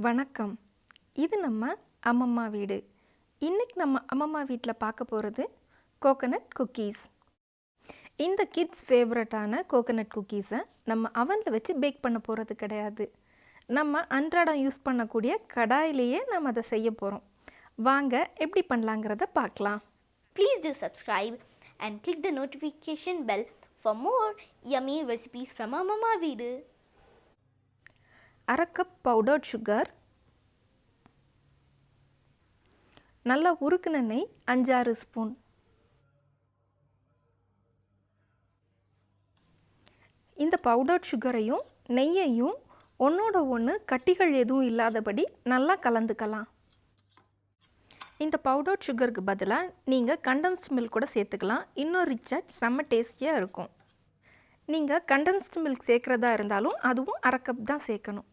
வணக்கம். இது நம்ம அம்மம்மா வீடு. இன்னைக்கு நம்ம அம்மம்மா வீட்டில் பார்க்க போகிறது கோகனட் குக்கீஸ். இந்த கிட்ஸ் ஃபேவரட்டான கோகனட் குக்கீஸை நம்ம அவனில் வச்சு பேக் பண்ண போகிறது கிடையாது. நம்ம அன்றாடம் யூஸ் பண்ணக்கூடிய கடாயிலேயே நம்ம அதை செய்ய போகிறோம். வாங்க எப்படி பண்ணலாங்கிறத பார்க்கலாம். Please do subscribe and click the notification bell for more yummy recipes from Mama Veedu. அரை கப் பவுடர்ட் சுகர், நல்லா உருக்குன நெய் 5-6 ஸ்பூன், இந்த பவுடர்ட் சுகரையும் நெய்யையும் ஒன்றோட ஒன்று கட்டிகள் எதுவும் இல்லாதபடி நல்லா கலந்துக்கலாம். இந்த பவுடர்ட் சுகருக்கு பதிலாக நீங்கள் கண்டென்ஸ்ட் மில்க் கூட சேர்த்துக்கலாம். இன்னும் ரிச்சாக செம்ம டேஸ்டியாக இருக்கும். நீங்கள் கண்டென்ஸ்ட் மில்க் சேர்க்குறதா இருந்தாலும் அதுவும் அரை கப் தான் சேர்க்கணும்.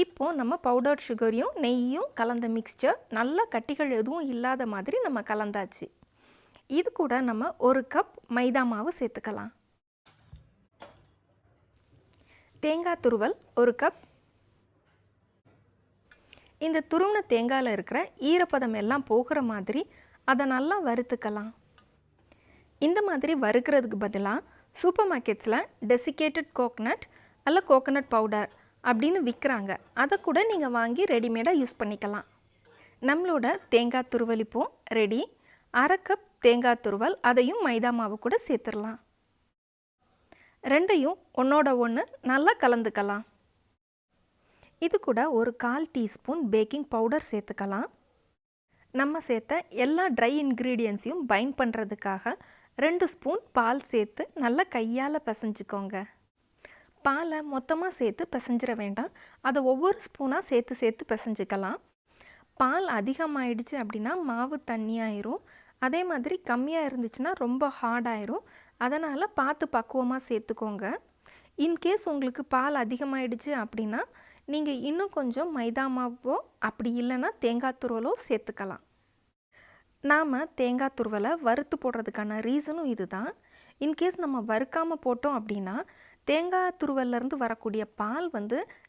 இப்போது நம்ம பவுடர்ட் சுகரையும் நெய்யும் கலந்த மிக்ஸ்சர் நல்லா கட்டிகள் எதுவும் இல்லாத மாதிரி நம்ம கலந்தாச்சு. இது கூட நம்ம 1 கப் மைதா மாவு சேர்த்துக்கலாம். தேங்காய் துருவல் 1 கப். இந்த துருவின தேங்காயில் இருக்கிற ஈரப்பதம் எல்லாம் போகிற மாதிரி அதை நல்லா வறுத்துக்கலாம். இந்த மாதிரி வறுக்கிறதுக்கு பதிலாக சூப்பர் மார்க்கெட்ஸில் டெசிகேட்டட் கோகனட் அல்ல கோகனட் பவுடர் அப்படின்னு விற்கிறாங்க. அதை கூட நீங்கள் வாங்கி ரெடிமேடாக யூஸ் பண்ணிக்கலாம். நம்மளோட தேங்காய் துருவல் இப்போது ரெடி. அரை கப் தேங்காய் துருவல் அதையும் மைதா மாவு கூட சேர்த்துடலாம். ரெண்டையும் ஒன்றோட ஒன்று நல்லா கலந்துக்கலாம். இது கூட ஒரு 1/4 டீஸ்பூன் பேக்கிங் பவுடர் சேர்த்துக்கலாம். நம்ம சேர்த்த எல்லா ட்ரை இன்க்ரீடியன்ஸையும் பைண்ட் பண்ணுறதுக்காக 2 ஸ்பூன் பால் சேர்த்து நல்லா கையால் பிசைஞ்சிக்கோங்க. பாலை மொத்தமாக சேர்த்து பிசைஞ்சிட வேண்டாம். அதை ஒவ்வொரு ஸ்பூனாக சேர்த்து பிசைஞ்சிக்கலாம். பால் அதிகமாகிடுச்சு அப்படின்னா மாவு தண்ணியாயிரும். அதே மாதிரி கம்மியாக இருந்துச்சுன்னா ரொம்ப ஹார்டாயிரும். அதனால் பார்த்து பக்குவமாக சேர்த்துக்கோங்க. இன்கேஸ் உங்களுக்கு பால் அதிகமாகிடுச்சு அப்படின்னா நீங்கள் இன்னும் கொஞ்சம் மைதா மாவோ அப்படி இல்லைன்னா தேங்காய் துருவலோ சேர்த்துக்கலாம். நாம் தேங்காய் துருவலை வறுத்து போடுறதுக்கான ரீசனும் இதுதான். இன்கேஸ் நம்ம வறுக்காமல் போட்டோம் அப்படின்னா தேங்காய் துருவல்லேருந்து வரக்கூடிய பால்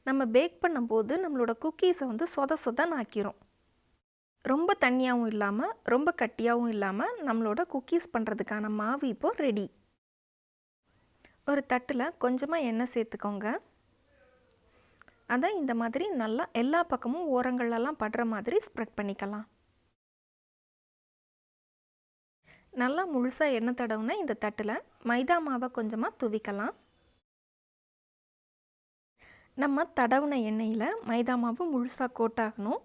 நம்ம பேக் பண்ணும்போது நம்மளோட குக்கீஸை சொதன்னு ஆக்கிரும். ரொம்ப தண்ணியாகவும் இல்லாமல் ரொம்ப கட்டியாகவும் இல்லாமல் நம்மளோட குக்கீஸ் பண்ணுறதுக்கான மாவு இப்போது ரெடி. ஒரு தட்டில் கொஞ்சமாக எண்ணெய் சேர்த்துக்கோங்க. அதை இந்த மாதிரி நல்லா எல்லா பக்கமும் ஓரங்களெல்லாம் படுற மாதிரி ஸ்ப்ரெட் பண்ணிக்கலாம். நல்லா முழுசாக எண்ணெய் தடவுனா இந்த தட்டில் மைதா மாவை கொஞ்சமாக தூவிக்கலாம். நம்ம தடவுன எண்ணெயில் மைதா மாவு முழுசாக கோட்டாகணும்.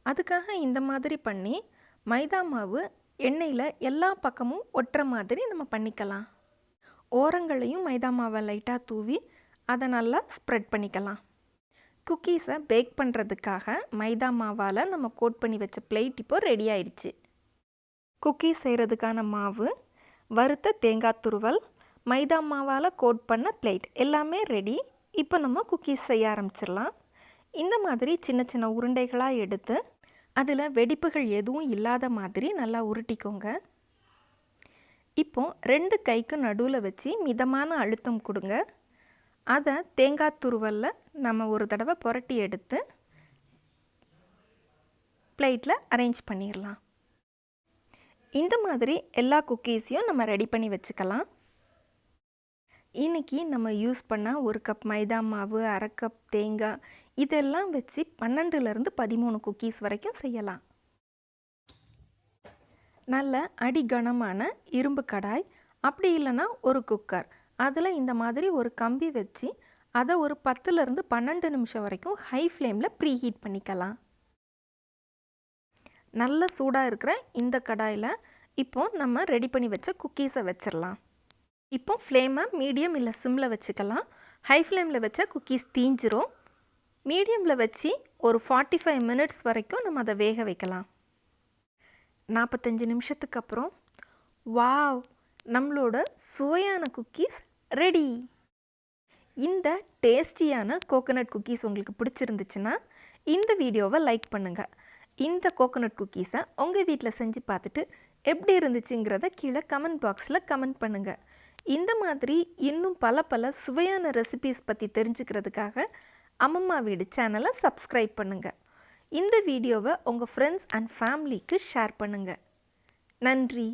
அதுக்காக இந்த மாதிரி பண்ணி மைதா மாவு எண்ணெயில் எல்லா பக்கமும் ஒட்டுற மாதிரி நம்ம பண்ணிக்கலாம். ஓரங்களையும் மைதா மாவை லைட்டாக தூவி அதை நல்லா ஸ்ப்ரெட் பண்ணிக்கலாம். குக்கீஸை பேக் பண்ணுறதுக்காக மைதா மாவால் நம்ம கோட் பண்ணி வச்ச பிளேட் இப்போது ரெடி ஆயிடுச்சு. குக்கீஸ் செய்கிறதுக்கான மாவு, வறுத்த தேங்காய் துருவல், மைதா மாவால் கோட் பண்ண பிளேட் எல்லாமே ரெடி. இப்போ நம்ம குக்கீஸ் செய்ய ஆரம்பிச்சிடலாம். இந்த மாதிரி சின்ன சின்ன உருண்டைகளாக எடுத்து அதில் வெடிப்புகள் எதுவும் இல்லாத மாதிரி நல்லா உருட்டிக்கோங்க. இப்போ 2 கைக்கு நடுவில் வச்சு மிதமான அழுத்தம் கொடுங்க. அதை தேங்காய் துருவலில் நம்ம ஒரு தடவை புரட்டி எடுத்து பிளேட்டில் அரேஞ்ச் பண்ணிடலாம். இந்த மாதிரி எல்லா குக்கீஸையும் நம்ம ரெடி பண்ணி வச்சுக்கலாம். இன்றைக்கி நம்ம யூஸ் பண்ண 1 கப் மைதா மாவு, அரை கப் தேங்காய் இதெல்லாம் வச்சு 12லேருந்து 13 குக்கீஸ் வரைக்கும் செய்யலாம். நல்ல அடிகனமான இரும்பு கடாய் அப்படி இல்லைன்னா ஒரு குக்கர், அதில் இந்த மாதிரி ஒரு கம்பி வச்சு அதை ஒரு 10லேருந்து 12 நிமிஷம் வரைக்கும் ஹை ஃப்ளேமில் ப்ரீ ஹீட் பண்ணிக்கலாம். நல்ல சூடாக இருக்கிற இந்த கடாயில் இப்போது நம்ம ரெடி பண்ணி வச்ச குக்கீஸை வச்சிடலாம். இப்போ ஃப்ளேமை மீடியம் இல்லை சிம்மில் வச்சுக்கலாம். ஹை ஃப்ளேமில் வச்சா குக்கீஸ் தீஞ்சிரும். மீடியமில் வச்சு ஒரு 45 மினிட்ஸ் வரைக்கும் நம்ம அதை வேக வைக்கலாம். 45 நிமிஷத்துக்கு அப்புறம் வாவ், நம்மளோட சுவையான குக்கீஸ் ரெடி. இந்த டேஸ்டியான கோகனட் குக்கீஸ் உங்களுக்கு பிடிச்சிருந்துச்சுன்னா இந்த வீடியோவை லைக் பண்ணுங்கள். இந்த கோகனட் குக்கீஸை உங்கள் வீட்டில் செஞ்சு பார்த்துட்டு எப்படி இருந்துச்சுங்கிறத கீழே கமெண்ட் பாக்ஸில் கமெண்ட் பண்ணுங்கள். இந்த மாதிரி இன்னும் பல சுவையான ரெசிபீஸ் பற்றி தெரிஞ்சுக்கிறதுக்காக அம்மம்மா வீடு சேனலை சப்ஸ்கிரைப் பண்ணுங்கள். இந்த வீடியோவை உங்கள் ஃப்ரெண்ட்ஸ் அண்ட் ஃபேமிலிக்கு ஷேர் பண்ணுங்கள். நன்றி.